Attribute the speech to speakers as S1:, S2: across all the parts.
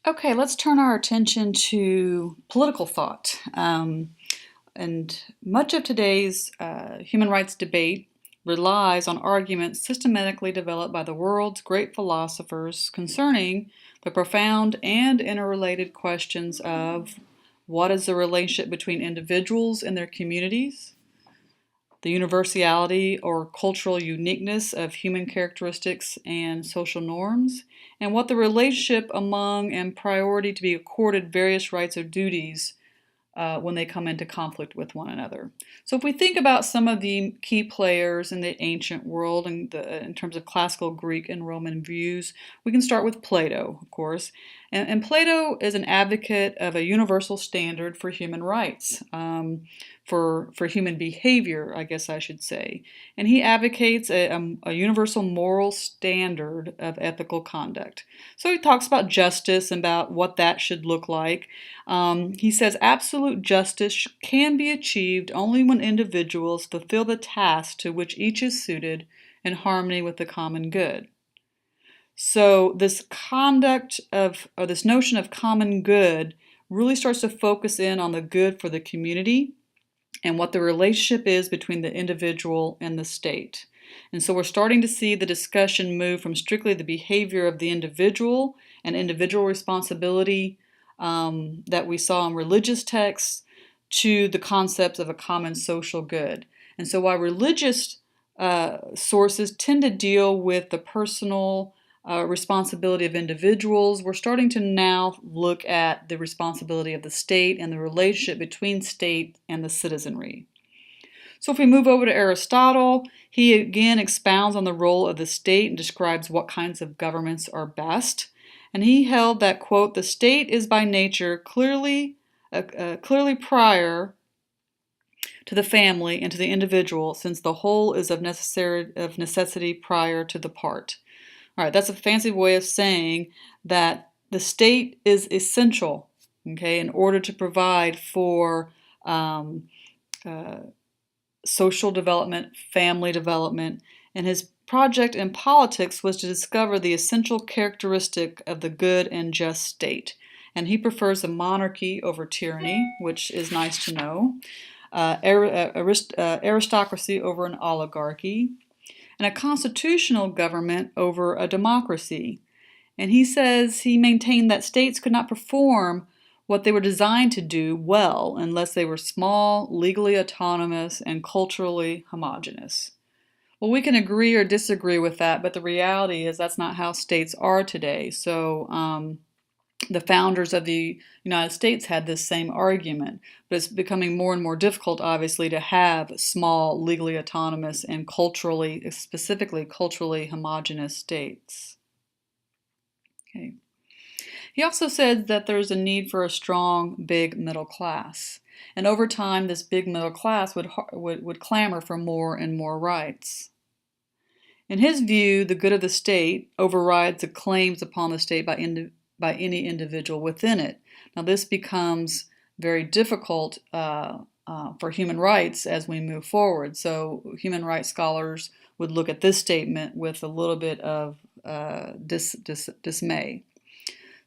S1: Okay, let's turn our attention to political thought. And much of today's human rights debate relies on arguments systematically developed by the world's great philosophers concerning the profound and interrelated questions of what is the relationship between individuals and their communities, the universality or cultural uniqueness of human characteristics and social norms, and what the relationship among and priority to be accorded various rights or duties when they come into conflict with one another. So if we think about some of the key players in the ancient world in terms of classical Greek and Roman views, we can start with Plato, of course. And Plato is an advocate of a universal standard for human rights, for human behavior, I guess I should say. And he advocates a universal moral standard of ethical conduct. So he talks about justice and about what that should look like. He says absolute justice can be achieved only when individuals fulfill the task to which each is suited in harmony with the common good. So this this notion of common good really starts to focus in on the good for the community and what the relationship is between the individual and the state. And so we're starting to see the discussion move from strictly the behavior of the individual and individual responsibility that we saw in religious texts to the concepts of a common social good. And so while religious sources tend to deal with the personal responsibility of individuals, we're starting to now look at the responsibility of the state and the relationship between state and the citizenry. So if we move over to Aristotle, he again expounds on the role of the state and describes what kinds of governments are best. And he held that, quote, the state is by nature clearly prior to the family and to the individual, since the whole is of necessity prior to the part. All right, that's a fancy way of saying that the state is essential, okay, in order to provide for social development, family development, and his project in politics was to discover the essential characteristic of the good and just state. And he prefers a monarchy over tyranny, which is nice to know, aristocracy over an oligarchy, and a constitutional government over a democracy. And he says he maintained that states could not perform what they were designed to do well unless they were small, legally autonomous, and culturally homogenous. Well, we can agree or disagree with that, but the reality is that's not how states are today. So the founders of the United States had this same argument, but it's becoming more and more difficult, obviously, to have small, legally autonomous, and specifically culturally homogenous states. Okay. He also said that there's a need for a strong, big middle class. And over time, this big middle class would clamor for more and more rights. In his view, the good of the state overrides the claims upon the state by any individual within it. Now, this becomes very difficult for human rights as we move forward. So human rights scholars would look at this statement with a little bit of dismay.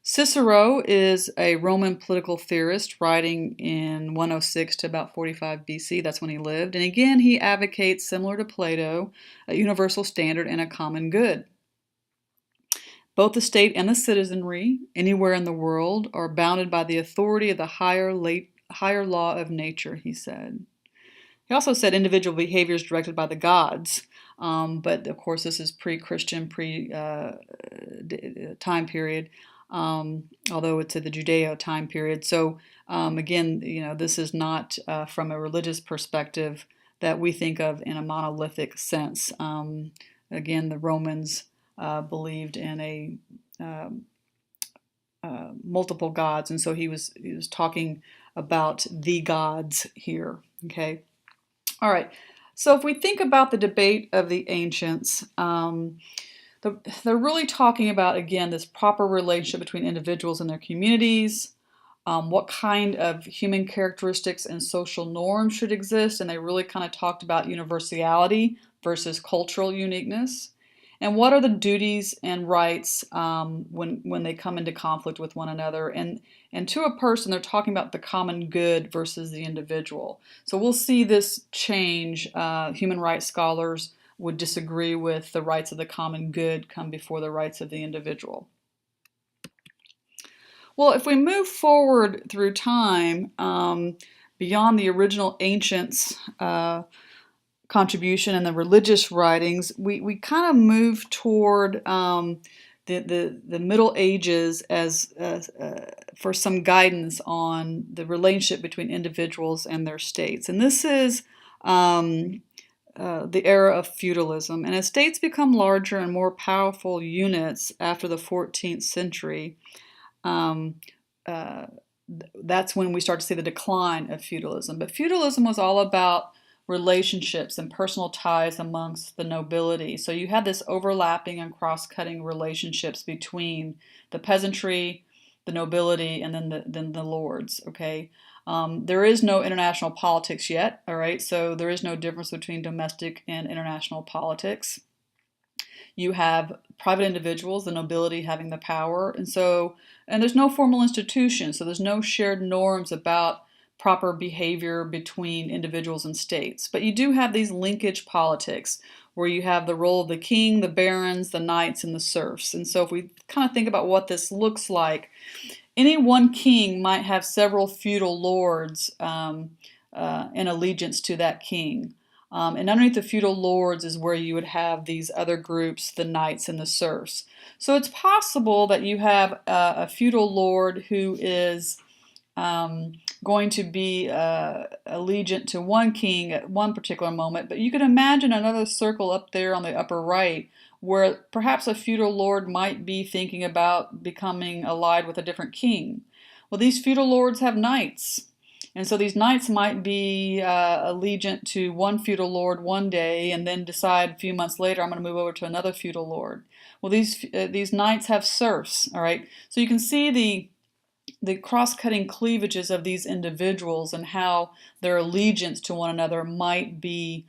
S1: Cicero is a Roman political theorist writing in 106 to about 45 BC. That's when he lived. And again, he advocates, similar to Plato, a universal standard and a common good. Both the state and the citizenry, anywhere in the world, are bounded by the authority of the higher law of nature, he said. He also said individual behavior is directed by the gods, but of course this is pre-Christian, time period, although it's at the Judeo time period. So again, this is not from a religious perspective that we think of in a monolithic sense. Again, the Romans believed in multiple gods, and so he was talking about the gods here. Okay, all right. So if we think about the debate of the ancients, they're really talking about, again, this proper relationship between individuals and their communities, what kind of human characteristics and social norms should exist, and they really kind of talked about universality versus cultural uniqueness. and what are the duties and rights when they come into conflict with one another. And to a person, they're talking about the common good versus the individual. So we'll see this change. Human rights scholars would disagree with the rights of the common good come before the rights of the individual. Well, if we move forward through time, beyond the original ancients' contribution and the religious writings, we kind of move toward the Middle Ages as for some guidance on the relationship between individuals and their states. And this is the era of feudalism. And as states become larger and more powerful units after the 14th century, that's when we start to see the decline of feudalism. But feudalism was all about relationships and personal ties amongst the nobility. So you had this overlapping and cross-cutting relationships between the peasantry, the nobility, and then the lords. Okay, there is no international politics yet. All right, so there is no difference between domestic and international politics. You have private individuals, the nobility having the power, and there's no formal institution, so there's no shared norms about proper behavior between individuals and states. But you do have these linkage politics where you have the role of the king, the barons, the knights, and the serfs. And so if we kind of think about what this looks like, any one king might have several feudal lords in allegiance to that king. And underneath the feudal lords is where you would have these other groups, the knights and the serfs. So it's possible that you have a feudal lord who is going to be allegiant to one king at one particular moment, but you can imagine another circle up there on the upper right where perhaps a feudal lord might be thinking about becoming allied with a different king. Well, these feudal lords have knights. And so these knights might be allegiant to one feudal lord one day and then decide a few months later, I'm going to move over to another feudal lord. Well, these knights have serfs, all right? So you can see the cross-cutting cleavages of these individuals and how their allegiance to one another might be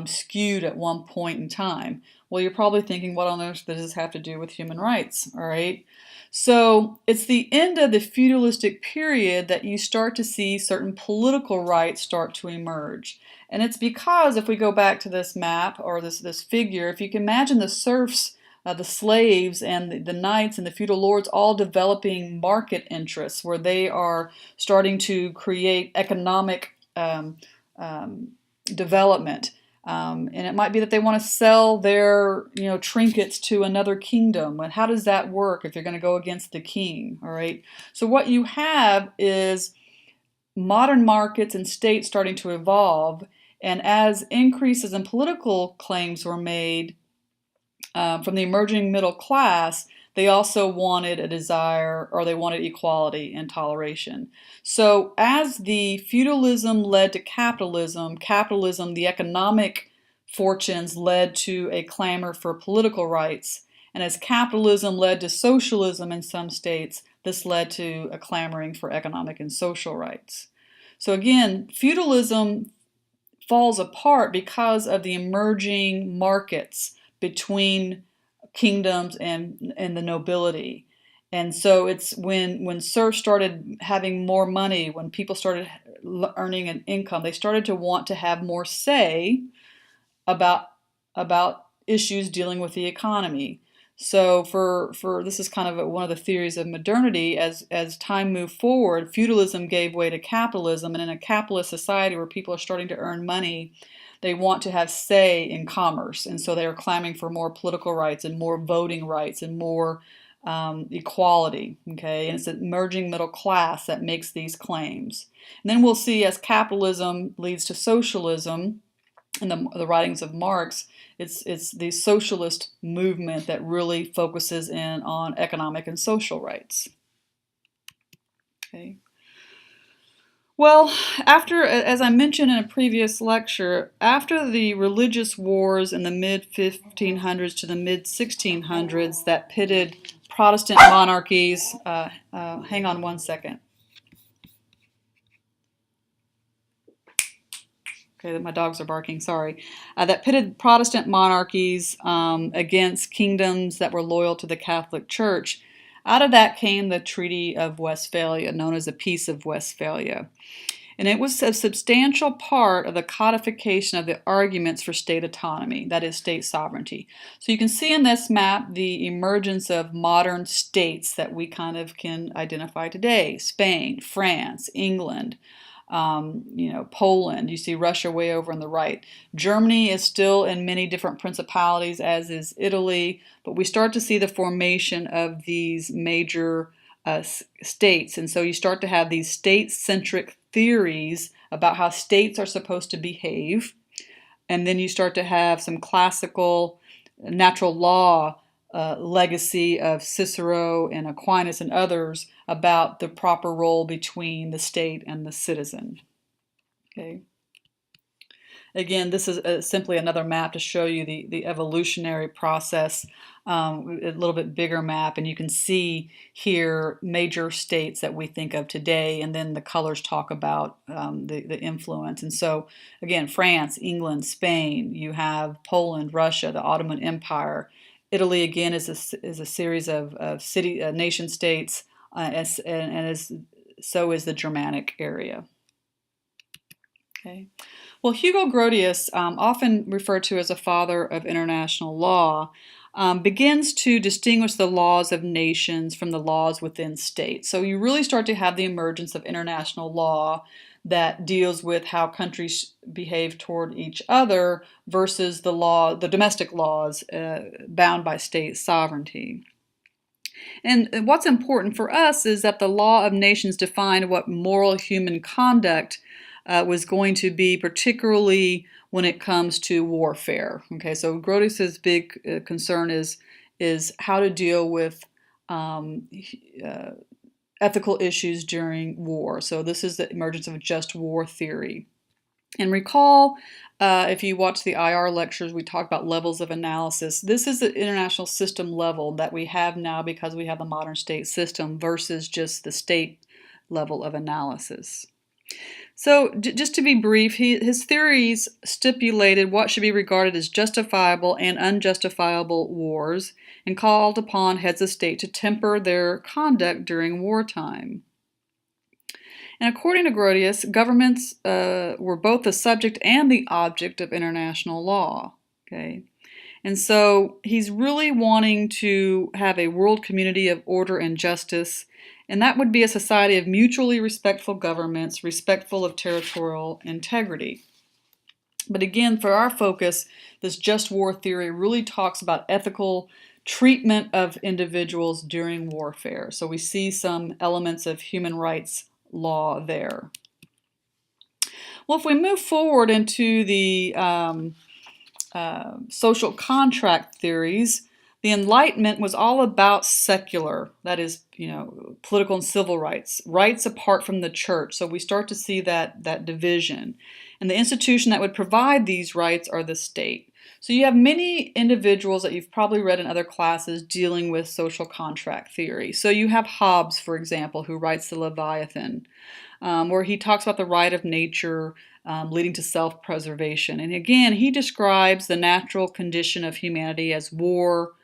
S1: skewed at one point in time. Well, you're probably thinking, what on earth does this have to do with human rights, all right? So it's the end of the feudalistic period that you start to see certain political rights start to emerge. And it's because if we go back to this map or this figure, if you can imagine the serfs, the slaves and the knights and the feudal lords all developing market interests where they are starting to create economic development. And it might be that they want to sell their trinkets to another kingdom. And how does that work if you're going to go against the king? All right. So what you have is modern markets and states starting to evolve. And as increases in political claims were made from the emerging middle class, they also wanted they wanted equality and toleration. So as the feudalism led to capitalism, the economic fortunes led to a clamor for political rights. And as capitalism led to socialism in some states, this led to a clamoring for economic and social rights. So again, feudalism falls apart because of the emerging markets between kingdoms and the nobility. And so it's when serfs started having more money, when people started earning an income, they started to want to have more say about issues dealing with the economy. So for this is kind of one of the theories of modernity. As time moved forward, feudalism gave way to capitalism, and in a capitalist society where people are starting to earn money, they want to have say in commerce, and so they are clamoring for more political rights and more voting rights and more equality. Okay, and it's an emerging middle class that makes these claims. And then we'll see as capitalism leads to socialism, in the writings of Marx, it's the socialist movement that really focuses in on economic and social rights. Okay. Well, as I mentioned in a previous lecture, after the religious wars in the mid-1500s to the mid-1600s that pitted Protestant monarchies, hang on one second. Okay, my dogs are barking, sorry. That pitted Protestant monarchies against kingdoms that were loyal to the Catholic Church. Out of that came the Treaty of Westphalia, known as the Peace of Westphalia. And it was a substantial part of the codification of the arguments for state autonomy, that is, state sovereignty. So you can see in this map the emergence of modern states that we kind of can identify today: Spain, France, England, Poland. You see Russia way over on the right. Germany is still in many different principalities, as is Italy, but we start to see the formation of these major states. And so you start to have these state-centric theories about how states are supposed to behave. And then you start to have some classical natural law legacy of Cicero and Aquinas and others about the proper role between the state and the citizen. Okay. Again, this is simply another map to show you the evolutionary process, a little bit bigger map, and you can see here major states that we think of today, and then the colors talk about the influence. And so, again, France, England, Spain, you have Poland, Russia, the Ottoman Empire. Italy, again, is a series of nation states, so is the Germanic area. Okay. Well, Hugo Grotius, often referred to as a father of international law, begins to distinguish the laws of nations from the laws within states. So you really start to have the emergence of international law that deals with how countries behave toward each other versus the domestic laws bound by state sovereignty. And what's important for us is that the law of nations defined what moral human conduct was going to be, particularly when it comes to warfare. Okay, so Grotius's big concern is how to deal with ethical issues during war. So this is the emergence of just war theory. And recall, if you watch the IR lectures, we talk about levels of analysis. This is the international system level that we have now because we have the modern state system versus just the state level of analysis. So just to be brief, his theories stipulated what should be regarded as justifiable and unjustifiable wars and called upon heads of state to temper their conduct during wartime. And according to Grotius, governments were both the subject and the object of international law. Okay? And so he's really wanting to have a world community of order and justice, and that would be a society of mutually respectful governments, respectful of territorial integrity. But again, for our focus, this just war theory really talks about ethical treatment of individuals during warfare. So we see some elements of human rights law there. Well, if we move forward into the social contract theories, the Enlightenment was all about secular, that is, political and civil rights, rights apart from the church. So we start to see that division. And the institution that would provide these rights are the state. So you have many individuals that you've probably read in other classes dealing with social contract theory. So you have Hobbes, for example, who writes the Leviathan, where he talks about the right of nature leading to self-preservation. And again, he describes the natural condition of humanity as war,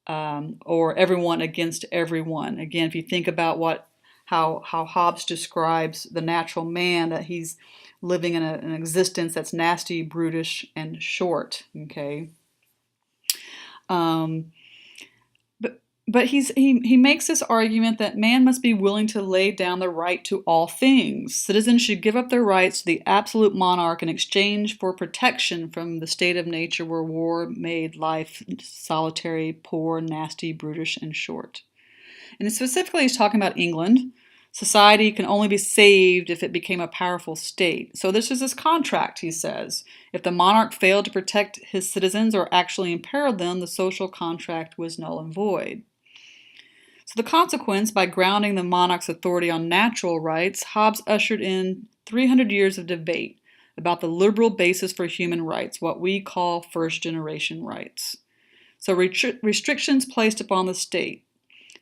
S1: or everyone against everyone. Again, if you think about how Hobbes describes the natural man, that he's living in an existence that's nasty, brutish, and short. Okay, but he makes this argument that man must be willing to lay down the right to all things. Citizens should give up their rights to the absolute monarch in exchange for protection from the state of nature where war made life solitary, poor, nasty, brutish, and short. And specifically, he's talking about England. Society can only be saved if it became a powerful state. So this is this contract, he says. If the monarch failed to protect his citizens or actually imperiled them, the social contract was null and void. So the consequence, by grounding the monarch's authority on natural rights, Hobbes ushered in 300 years of debate about the liberal basis for human rights, what we call first-generation rights. So restrictions placed upon the state.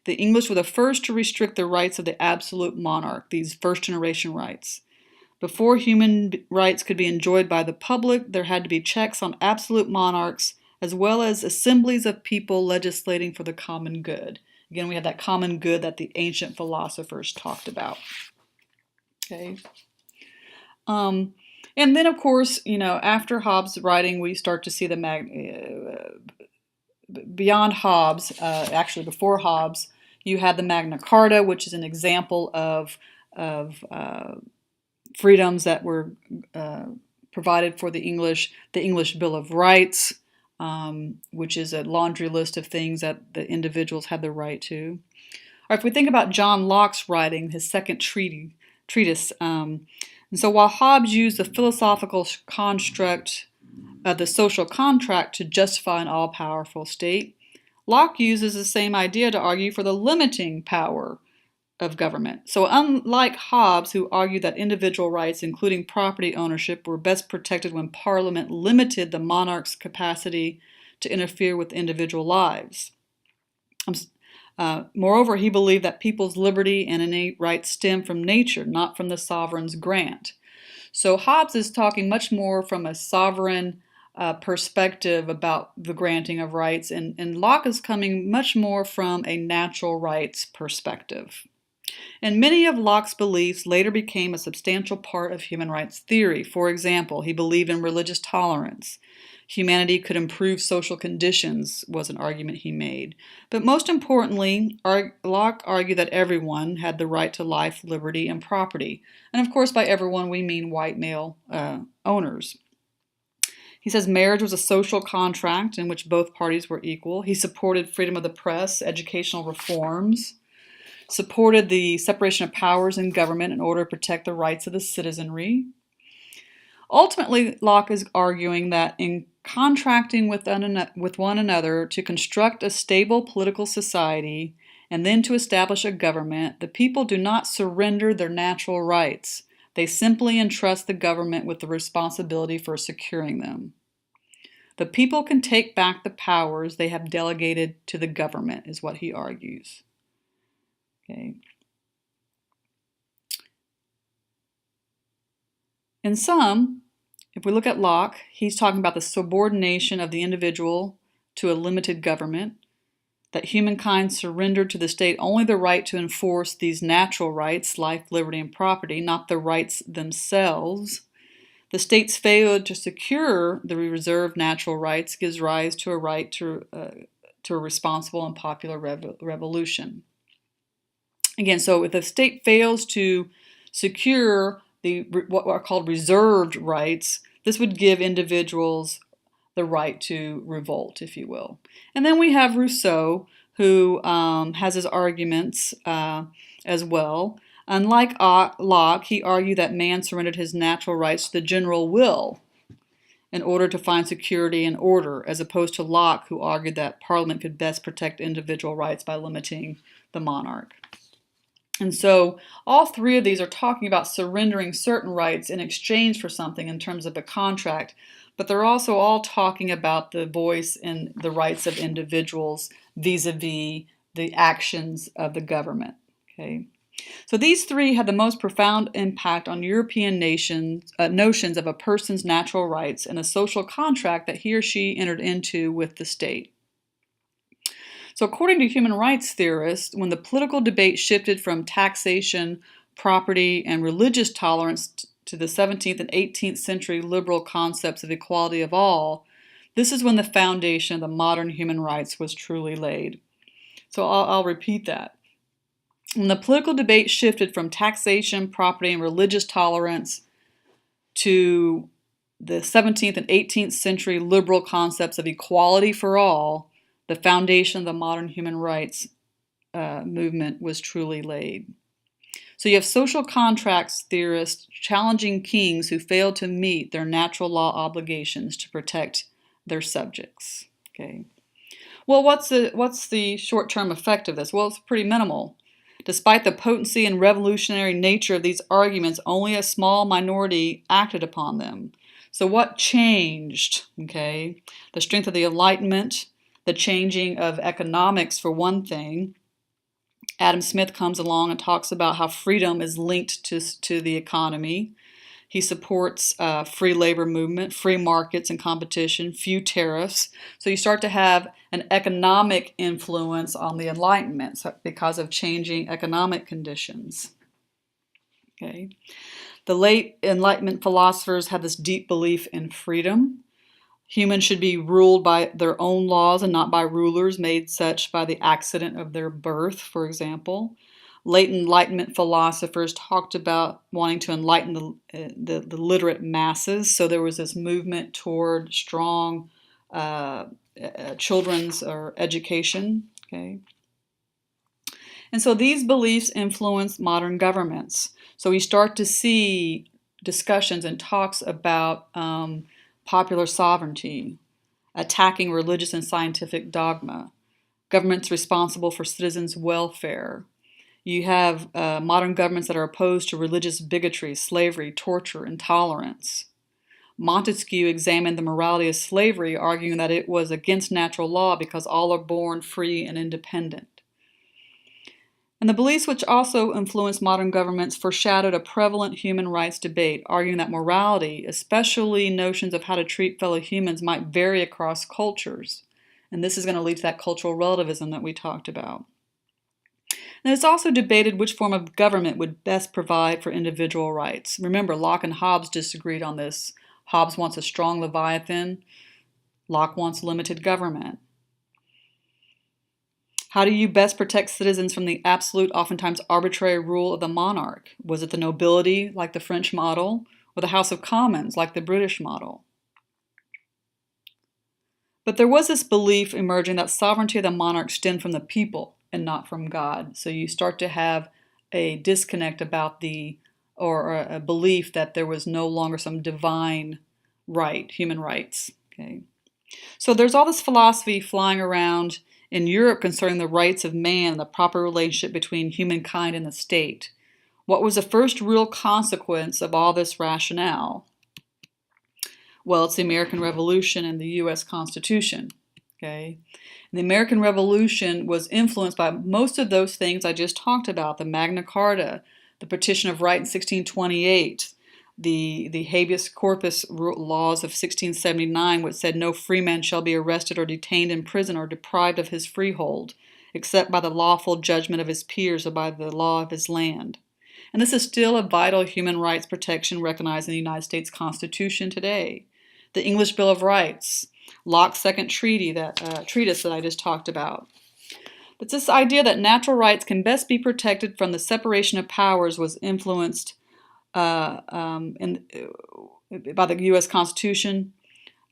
S1: The English were the first to restrict the rights of the absolute monarch, these first-generation rights. Before human rights could be enjoyed by the public, there had to be checks on absolute monarchs, as well as assemblies of people legislating for the common good. Again, we have that common good that the ancient philosophers talked about. Okay. And then, of course, after Hobbes' writing, we start to see beyond Hobbes, actually before Hobbes, you had the Magna Carta, which is an example of freedoms that were provided for the English Bill of Rights, which is a laundry list of things that the individuals had the right to. Or if we think about John Locke's writing, his second treatise, and so while Hobbes used the philosophical construct of the social contract to justify an all-powerful state, Locke uses the same idea to argue for the limiting power of government. So unlike Hobbes, who argued that individual rights, including property ownership, were best protected when Parliament limited the monarch's capacity to interfere with individual lives. Moreover, he believed that people's liberty and innate rights stem from nature, not from the sovereign's grant. So Hobbes is talking much more from a sovereign perspective about the granting of rights, and Locke is coming much more from a natural rights perspective. And many of Locke's beliefs later became a substantial part of human rights theory. For example, he believed in religious tolerance. Humanity could improve social conditions was an argument he made. But most importantly, Locke argued that everyone had the right to life, liberty, and property. And of course, by everyone, we mean white male owners. He says marriage was a social contract in which both parties were equal. He supported freedom of the press, educational reforms, supported the separation of powers in government in order to protect the rights of the citizenry. Ultimately, Locke is arguing that in contracting with one another to construct a stable political society and then to establish a government, the people do not surrender their natural rights. They simply entrust the government with the responsibility for securing them. The people can take back the powers they have delegated to the government, is what he argues. Okay. In sum, if we look at Locke, he's talking about the subordination of the individual to a limited government, that humankind surrendered to the state only the right to enforce these natural rights, life, liberty, and property, not the rights themselves. The state's failure to secure the reserved natural rights gives rise to a right to a responsible and popular revolution. Again, so if the state fails to secure what are called reserved rights, this would give individuals the right to revolt, if you will. And then we have Rousseau, who has his arguments as well. Unlike Locke, he argued that man surrendered his natural rights to the general will in order to find security and order, as opposed to Locke, who argued that Parliament could best protect individual rights by limiting the monarch. And so all three of these are talking about surrendering certain rights in exchange for something in terms of a contract, but they're also all talking about the voice and the rights of individuals vis-a-vis the actions of the government. Okay. So these three had the most profound impact on European notions of a person's natural rights and a social contract that he or she entered into with the state. So according to human rights theorists, when the political debate shifted from taxation, property, and religious tolerance to the 17th and 18th century liberal concepts of equality of all, this is when the foundation of the modern human rights was truly laid. So I'll repeat that. When the political debate shifted from taxation, property, and religious tolerance to the 17th and 18th century liberal concepts of equality for all, the foundation of the modern human rights movement was truly laid. So you have social contracts theorists challenging kings who failed to meet their natural law obligations to protect their subjects. Okay. Well, what's the short-term effect of this? Well, it's pretty minimal. Despite the potency and revolutionary nature of these arguments, only a small minority acted upon them. So what changed? Okay, the strength of the Enlightenment, the changing of economics for one thing. Adam Smith comes along and talks about how freedom is linked to the economy. He supports free labor movement, free markets and competition, few tariffs. So you start to have an economic influence on the Enlightenment because of changing economic conditions. Okay. The late Enlightenment philosophers had this deep belief in freedom. Humans should be ruled by their own laws and not by rulers made such by the accident of their birth, for example. Late Enlightenment philosophers talked about wanting to enlighten the literate masses. So there was this movement toward strong children's or education. Okay. And so these beliefs influence modern governments. So we start to see discussions and talks about popular sovereignty, attacking religious and scientific dogma, governments responsible for citizens' welfare. You have modern governments that are opposed to religious bigotry, slavery, torture, intolerance. Montesquieu examined the morality of slavery, arguing that it was against natural law because all are born free and independent. And the beliefs which also influenced modern governments foreshadowed a prevalent human rights debate, arguing that morality, especially notions of how to treat fellow humans, might vary across cultures. And this is going to lead to that cultural relativism that we talked about. And it's also debated which form of government would best provide for individual rights. Remember, Locke and Hobbes disagreed on this. Hobbes wants a strong Leviathan. Locke wants limited government. How do you best protect citizens from the absolute, oftentimes arbitrary rule of the monarch? Was it the nobility, like the French model, or the House of Commons, like the British model? But there was this belief emerging that sovereignty of the monarch stemmed from the people and not from God. So you start to have a disconnect about or a belief that there was no longer some divine right, human rights. Okay. So there's all this philosophy flying around in Europe concerning the rights of man and the proper relationship between humankind and the state. What was the first real consequence of all this rationale? Well, it's the American Revolution and the U.S. Constitution. Okay? The American Revolution was influenced by most of those things I just talked about, the Magna Carta, the Petition of Right in 1628, the habeas corpus laws of 1679, which said no free man shall be arrested or detained in prison or deprived of his freehold, except by the lawful judgment of his peers or by the law of his land. And this is still a vital human rights protection recognized in the United States Constitution today. The English Bill of Rights, Locke's second treatise that I just talked about. But this idea that natural rights can best be protected from the separation of powers was influenced by the U.S. Constitution,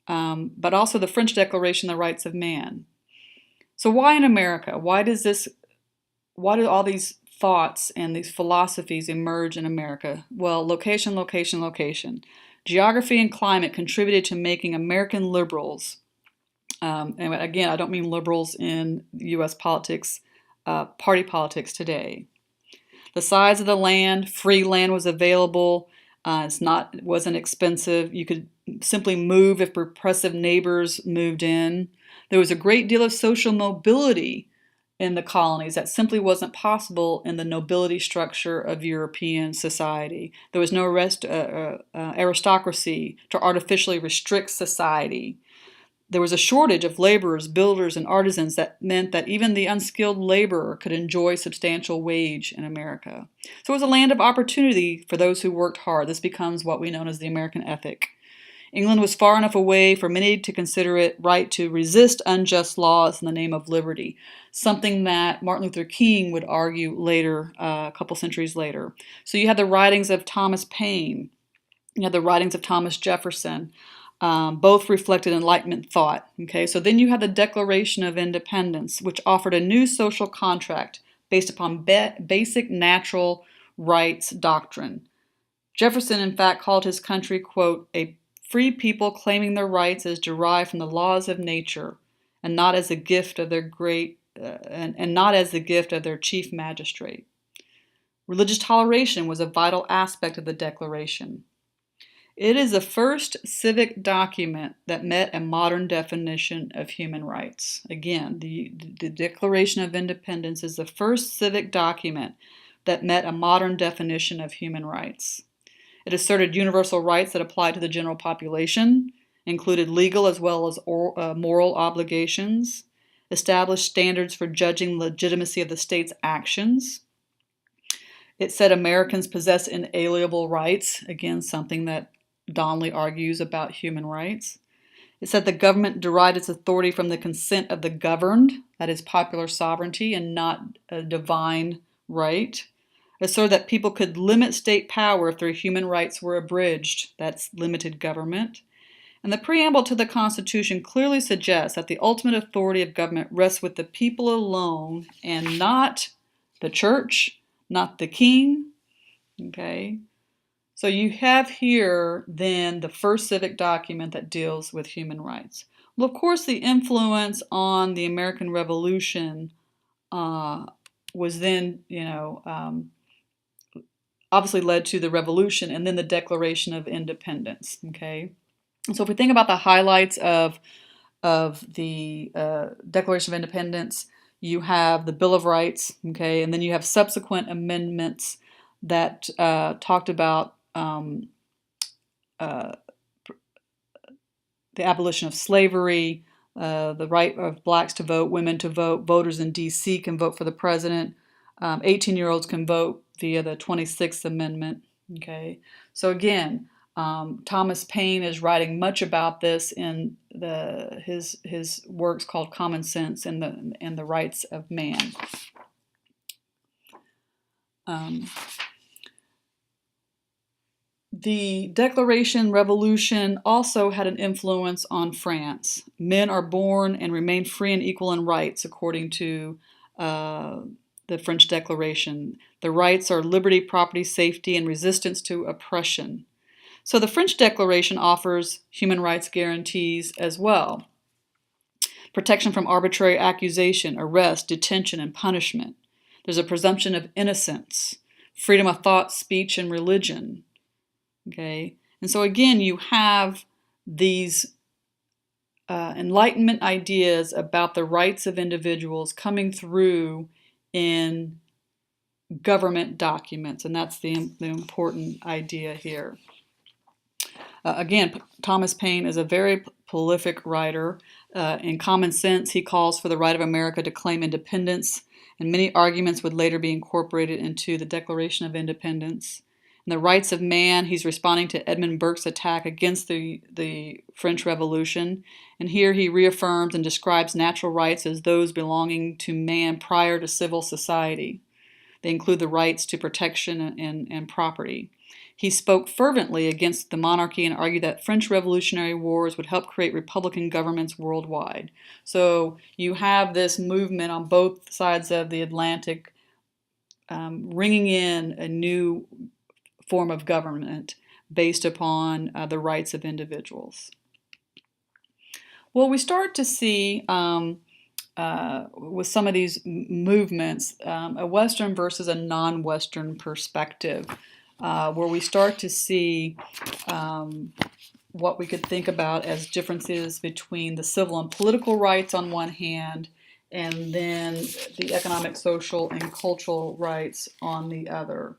S1: but also the French Declaration of the Rights of Man. So why in America? Why do all these thoughts and these philosophies emerge in America? Well, location, location, location. Geography and climate contributed to making American liberals, and again, I don't mean liberals in U.S. politics, party politics today. The size of the land, free land was available. It wasn't expensive. You could simply move if repressive neighbors moved in. There was a great deal of social mobility in the colonies that simply wasn't possible in the nobility structure of European society. There was no aristocracy to artificially restrict society. There was a shortage of laborers, builders, and artisans that meant that even the unskilled laborer could enjoy substantial wage in America. So it was a land of opportunity for those who worked hard. This becomes what we know as the American ethic. England was far enough away for many to consider it right to resist unjust laws in the name of liberty, something that Martin Luther King would argue later, a couple centuries later. So you had the writings of Thomas Paine, you had the writings of Thomas Jefferson, both reflected Enlightenment thought. Okay, so then you had the Declaration of Independence, which offered a new social contract based upon basic natural rights doctrine. Jefferson, in fact, called his country, quote, a free people claiming their rights as derived from the laws of nature, and not as a gift of their not as the gift of their chief magistrate. Religious toleration was a vital aspect of the Declaration. It is the first civic document that met a modern definition of human rights. Again, the Declaration of Independence is the first civic document that met a modern definition of human rights. It asserted universal rights that applied to the general population, included legal as well as moral obligations, established standards for judging legitimacy of the state's actions. It said Americans possess inalienable rights, again, something that Donnelly argues about human rights. It said the government derived its authority from the consent of the governed, that is popular sovereignty and not a divine right. It asserted that people could limit state power if their human rights were abridged, that's limited government. And the preamble to the Constitution clearly suggests that the ultimate authority of government rests with the people alone and not the church, not the king. Okay? So you have here then the first civic document that deals with human rights. Well, of course, the influence on the American Revolution was then, obviously led to the Revolution and then the Declaration of Independence. Okay, so if we think about the highlights of the Declaration of Independence, you have the Bill of Rights. Okay, and then you have subsequent amendments that talked about the abolition of slavery, the right of blacks to vote, women to vote, voters in D.C. can vote for the president, 18-year-olds can vote via the 26th Amendment. Okay, so again, Thomas Paine is writing much about this in his works called Common Sense and the Rights of Man. The Declaration Revolution also had an influence on France. Men are born and remain free and equal in rights, according to the French Declaration. The rights are liberty, property, safety, and resistance to oppression. So the French Declaration offers human rights guarantees as well. Protection from arbitrary accusation, arrest, detention, and punishment. There's a presumption of innocence, freedom of thought, speech, and religion. Okay, and so again, you have these Enlightenment ideas about the rights of individuals coming through in government documents, and that's the important idea here. Again, Thomas Paine is a very prolific writer. In Common Sense, he calls for the right of America to claim independence, and many arguments would later be incorporated into the Declaration of Independence. In the Rights of Man, he's responding to Edmund Burke's attack against the French Revolution, and here he reaffirms and describes natural rights as those belonging to man prior to civil society. They include the rights to protection and property. He spoke fervently against the monarchy and argued that French Revolutionary Wars would help create republican governments worldwide. So you have this movement on both sides of the Atlantic ringing in a new form of government based upon the rights of individuals. Well, we start to see with some of these movements a Western versus a non-Western perspective, where we start to see what we could think about as differences between the civil and political rights on one hand, and then the economic, social, and cultural rights on the other.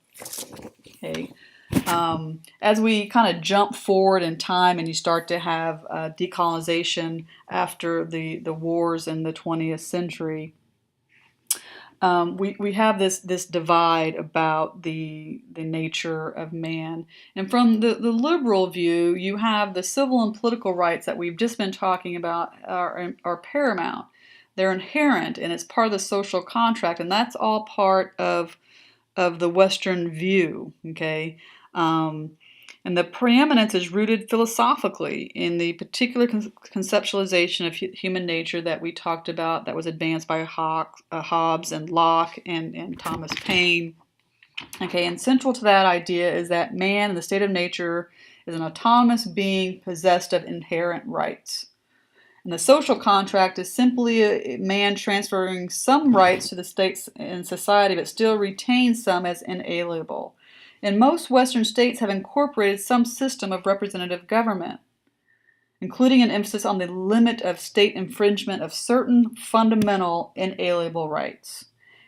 S1: Okay. As we kind of jump forward in time and you start to have decolonization after the wars in the 20th century, we have this divide about the nature of man. And from the liberal view, you have the civil and political rights that we've just been talking about are paramount. They're inherent, and it's part of the social contract, and that's all part of the Western view, okay? And the preeminence is rooted philosophically in the particular conceptualization of human nature that we talked about, that was advanced by Hobbes and Locke and Thomas Paine. Okay, and central to that idea is that man in the state of nature is an autonomous being possessed of inherent rights. And the social contract is simply a man transferring some rights to the states and society, but still retains some as inalienable. And most Western states have incorporated some system of representative government, including an emphasis on the limit of state infringement of certain fundamental inalienable rights.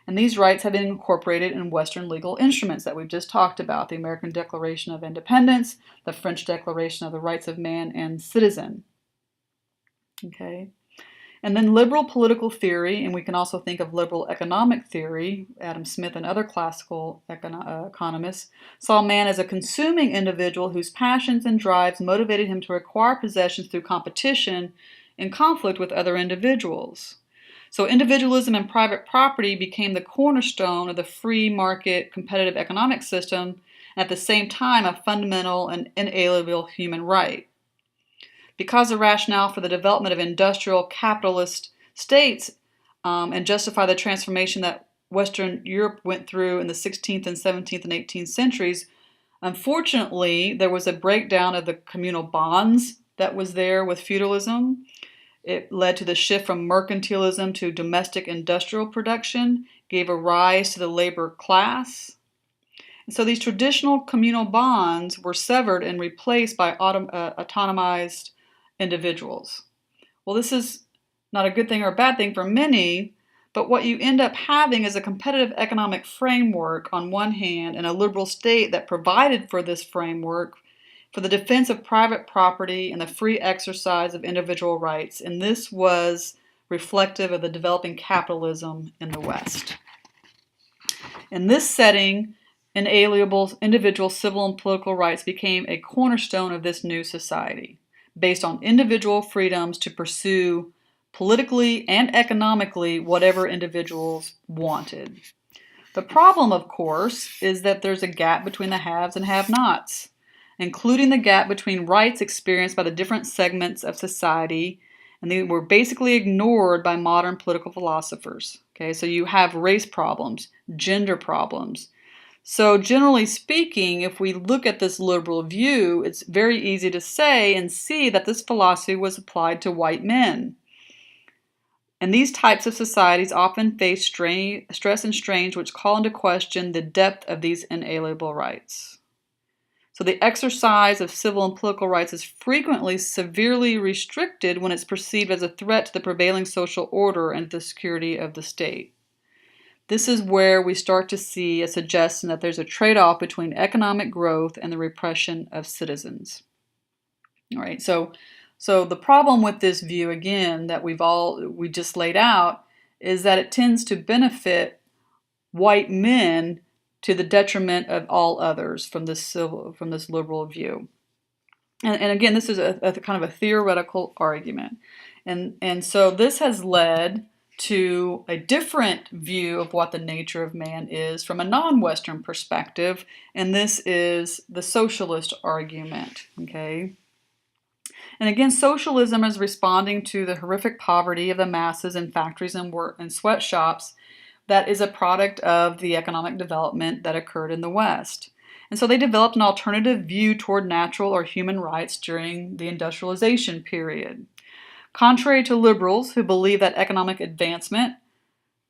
S1: And these rights have been incorporated in Western legal instruments that we've just talked about, the American Declaration of Independence, the French Declaration of the Rights of Man and Citizen. Okay. And then liberal political theory, and we can also think of liberal economic theory, Adam Smith and other classical economists, saw man as a consuming individual whose passions and drives motivated him to acquire possessions through competition in conflict with other individuals. So individualism and private property became the cornerstone of the free market competitive economic system, and at the same time a fundamental and inalienable human right. Because the rationale for the development of industrial capitalist states and justify the transformation that Western Europe went through in the 16th and 17th and 18th centuries, unfortunately, there was a breakdown of the communal bonds that was there with feudalism. It led to the shift from mercantilism to domestic industrial production, gave a rise to the labor class. And so these traditional communal bonds were severed and replaced by autonomized individuals. Well, this is not a good thing or a bad thing for many, but what you end up having is a competitive economic framework on one hand and a liberal state that provided for this framework for the defense of private property and the free exercise of individual rights, and this was reflective of the developing capitalism in the West. In this setting, inalienable individual civil and political rights became a cornerstone of this new society, based on individual freedoms to pursue politically and economically whatever individuals wanted. The problem, of course, is that there's a gap between the haves and have-nots, including the gap between rights experienced by the different segments of society, and they were basically ignored by modern political philosophers. Okay, so you have race problems, gender problems. So generally speaking, if we look at this liberal view, it's very easy to say and see that this philosophy was applied to white men. And these types of societies often face stress and strain which call into question the depth of these inalienable rights. So the exercise of civil and political rights is frequently severely restricted when it's perceived as a threat to the prevailing social order and the security of the state. This is where we start to see a suggestion that there's a trade-off between economic growth and the repression of citizens. All right, so the problem with this view, again, that we just laid out, is that it tends to benefit white men to the detriment of all others from this liberal view. And again, this is a kind of a theoretical argument. And so this has led to a different view of what the nature of man is from a non-Western perspective, and this is the socialist argument, okay? And again, socialism is responding to the horrific poverty of the masses in factories and sweatshops that is a product of the economic development that occurred in the West. And so they developed an alternative view toward natural or human rights during the industrialization period. Contrary to liberals who believe that economic advancement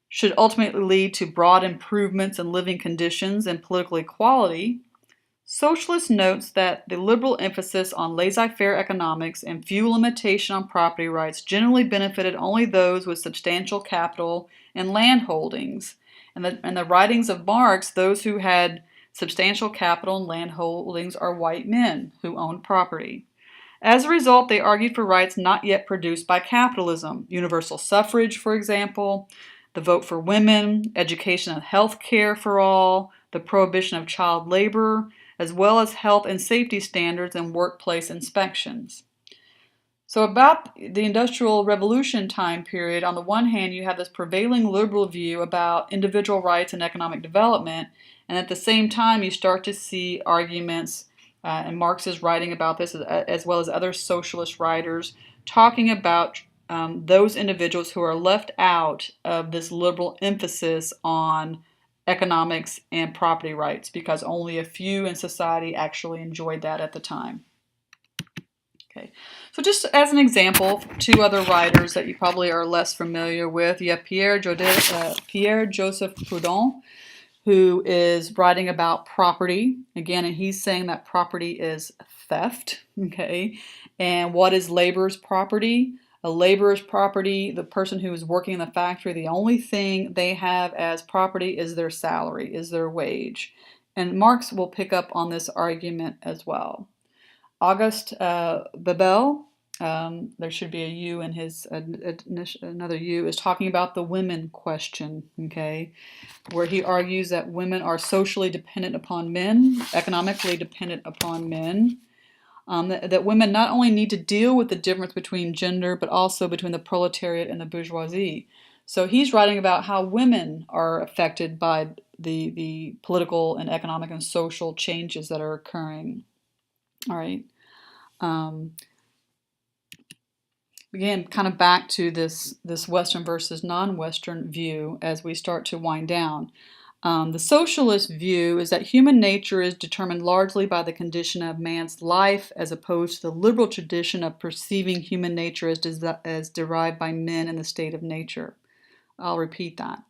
S1: should ultimately lead to broad improvements in living conditions and political equality, Socialist notes that the liberal emphasis on laissez-faire economics and few limitation on property rights generally benefited only those with substantial capital and land holdings. In the writings of Marx, those who had substantial capital and land holdings are white men who owned property. As a result, they argued for rights not yet produced by capitalism, universal suffrage, for example, the vote for women, education and health care for all, the prohibition of child labor, as well as health and safety standards and workplace inspections. So about the Industrial Revolution time period, on the one hand, you have this prevailing liberal view about individual rights and economic development, and at the same time, you start to see arguments, and Marx is writing about this as well as other socialist writers, talking about those individuals who are left out of this liberal emphasis on economics and property rights because only a few in society actually enjoyed that at the time. Okay, so just as an example, two other writers that you probably are less familiar with, you have Pierre-Joseph Proudhon, who is writing about property, again, and he's saying that property is theft, okay, and what is labor's property? A laborer's property, the person who is working in the factory, the only thing they have as property is their salary, is their wage. And Marx will pick up on this argument as well. Auguste Bebel, there should be a U in his, another U, is talking about the women question, okay, where he argues that women are socially dependent upon men, economically dependent upon men, that women not only need to deal with the difference between gender, but also between the proletariat and the bourgeoisie. So he's writing about how women are affected by the political and economic and social changes that are occurring. All right. Again, kind of back to this Western versus non-Western view as we start to wind down. The socialist view is that human nature is determined largely by the condition of man's life, as opposed to the liberal tradition of perceiving human nature as derived by men in the state of nature. I'll repeat that.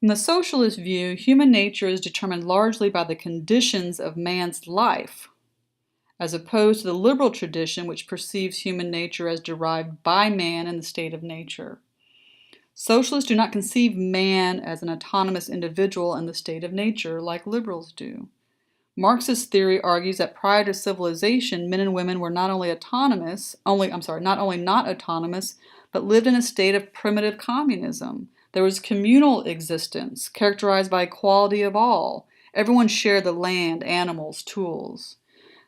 S1: In the socialist view, human nature is determined largely by the conditions of man's life, as opposed to the liberal tradition which perceives human nature as derived by man in the state of nature. Socialists do not conceive man as an autonomous individual in the state of nature like liberals do. Marxist theory argues that prior to civilization, men and women were not only not autonomous, but lived in a state of primitive communism. There was communal existence, characterized by equality of all. Everyone shared the land, animals, tools.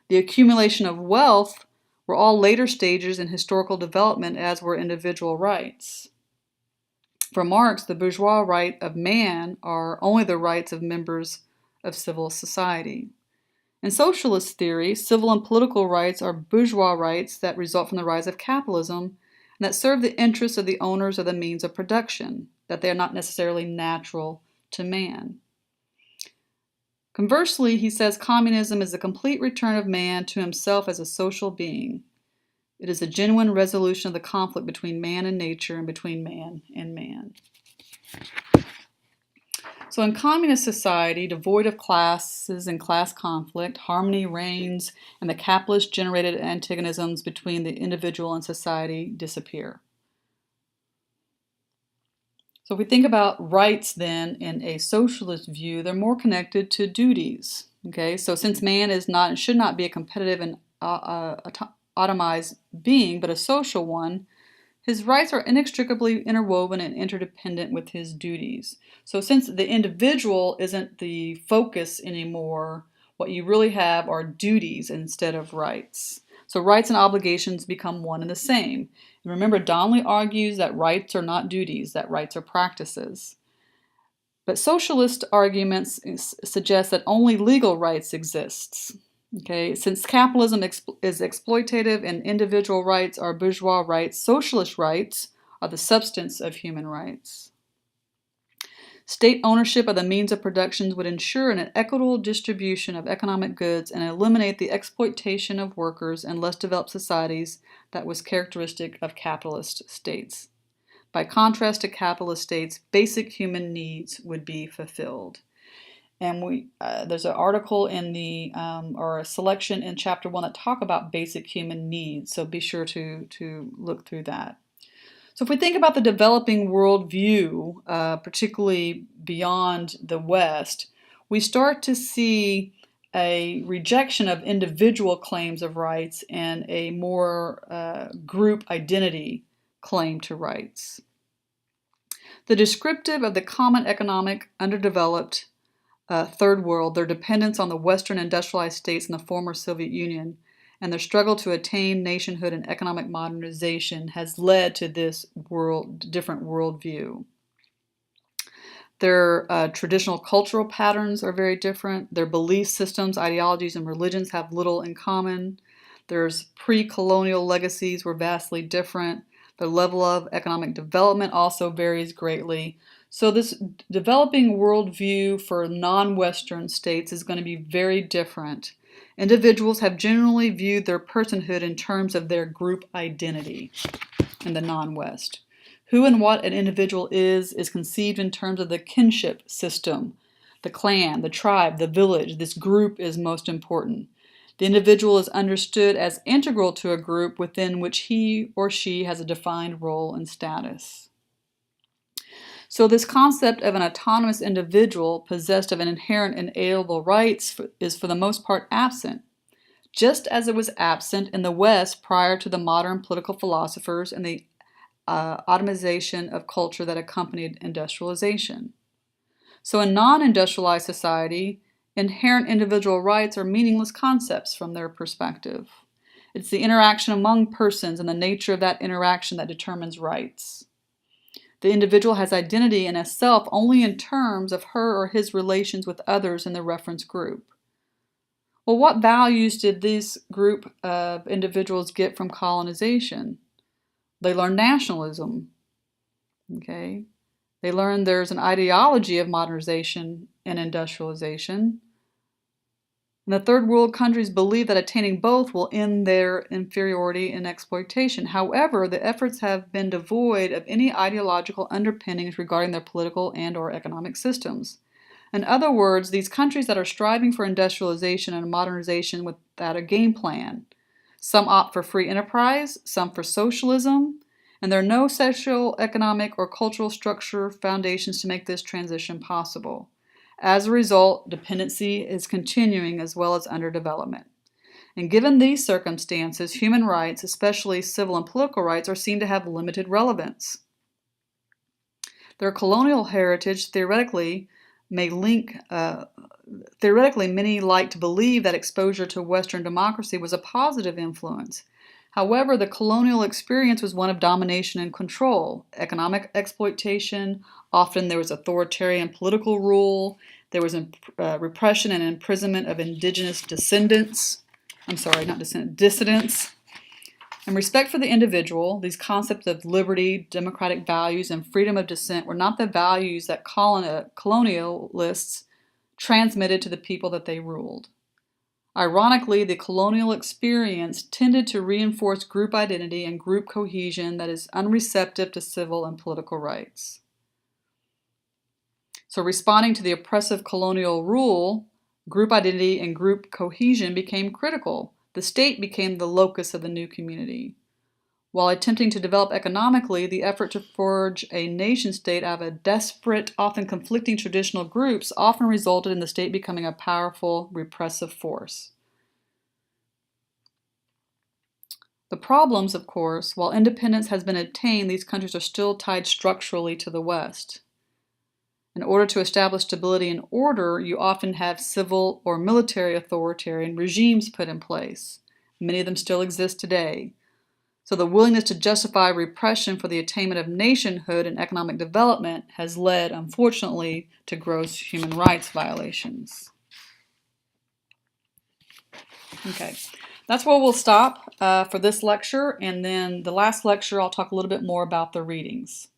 S1: The accumulation of wealth were all later stages in historical development, as were individual rights. For Marx, the bourgeois rights of man are only the rights of members of civil society. In socialist theory, civil and political rights are bourgeois rights that result from the rise of capitalism and that serve the interests of the owners of the means of production, that they are not necessarily natural to man. Conversely, he says communism is a complete return of man to himself as a social being. It is a genuine resolution of the conflict between man and nature and between man and man. So in communist society, devoid of classes and class conflict, harmony reigns, and the capitalist-generated antagonisms between the individual and society disappear. So if we think about rights then in a socialist view, they're more connected to duties. Okay, so since man is not and should not be a competitive and atomized being, but a social one, his rights are inextricably interwoven and interdependent with his duties. So since the individual isn't the focus anymore, what you really have are duties instead of rights. So rights and obligations become one and the same. And remember, Donnelly argues that rights are not duties, that rights are practices. But socialist arguments suggest that only legal rights exist. Okay, since capitalism is exploitative and individual rights are bourgeois rights, socialist rights are the substance of human rights. State ownership of the means of production would ensure an equitable distribution of economic goods and eliminate the exploitation of workers in less developed societies that was characteristic of capitalist states. By contrast to capitalist states, basic human needs would be fulfilled. And there's an article in the, or a selection in chapter 1 that talk about basic human needs, so be sure to look through that. So if we think about the developing world view, particularly beyond the West, we start to see a rejection of individual claims of rights and a more group identity claim to rights. The descriptive of the common economic underdeveloped third world, their dependence on the Western industrialized states in the former Soviet Union, and their struggle to attain nationhood and economic modernization has led to this different worldview. Their traditional cultural patterns are very different. Their belief systems, ideologies, and religions have little in common. There's pre-colonial legacies were vastly different. Their level of economic development also varies greatly. So this developing worldview for non-Western states is going to be very different. Individuals have generally viewed their personhood in terms of their group identity in the non-West. Who and what an individual is conceived in terms of the kinship system, the clan, the tribe, the village. This group is most important. The individual is understood as integral to a group within which he or she has a defined role and status. So this concept of an autonomous individual possessed of an inherent inalienable rights is for the most part absent, just as it was absent in the West prior to the modern political philosophers and the automation of culture that accompanied industrialization. So in non-industrialized society, inherent individual rights are meaningless concepts from their perspective. It's the interaction among persons and the nature of that interaction that determines rights. The individual has identity and a self only in terms of her or his relations with others in the reference group. Well, what values did this group of individuals get from colonization? They learned nationalism. Okay? They learned there's an ideology of modernization and industrialization. And the third world countries believe that attaining both will end their inferiority and exploitation. However, the efforts have been devoid of any ideological underpinnings regarding their political and/or economic systems. In other words, these countries that are striving for industrialization and modernization without a game plan. Some opt for free enterprise, some for socialism, and there are no social, economic, or cultural structure foundations to make this transition possible. As a result, dependency is continuing as well as underdevelopment. And given these circumstances, human rights, especially civil and political rights, are seen to have limited relevance. Their colonial heritage theoretically many like to believe that exposure to Western democracy was a positive influence. However, the colonial experience was one of domination and control, economic exploitation. Often there was authoritarian political rule. There was repression and imprisonment of indigenous dissidents. And respect for the individual, these concepts of liberty, democratic values, and freedom of dissent were not the values that colonialists transmitted to the people that they ruled. Ironically, the colonial experience tended to reinforce group identity and group cohesion that is unreceptive to civil and political rights. So responding to the oppressive colonial rule, group identity and group cohesion became critical. The state became the locus of the new community. While attempting to develop economically, the effort to forge a nation-state out of a desperate, often conflicting traditional groups often resulted in the state becoming a powerful, repressive force. The problems, of course, while independence has been attained, these countries are still tied structurally to the West. In order to establish stability and order, you often have civil or military authoritarian regimes put in place. Many of them still exist today. So the willingness to justify repression for the attainment of nationhood and economic development has led, unfortunately, to gross human rights violations. Okay, that's where we'll stop for this lecture, and then the last lecture I'll talk a little bit more about the readings.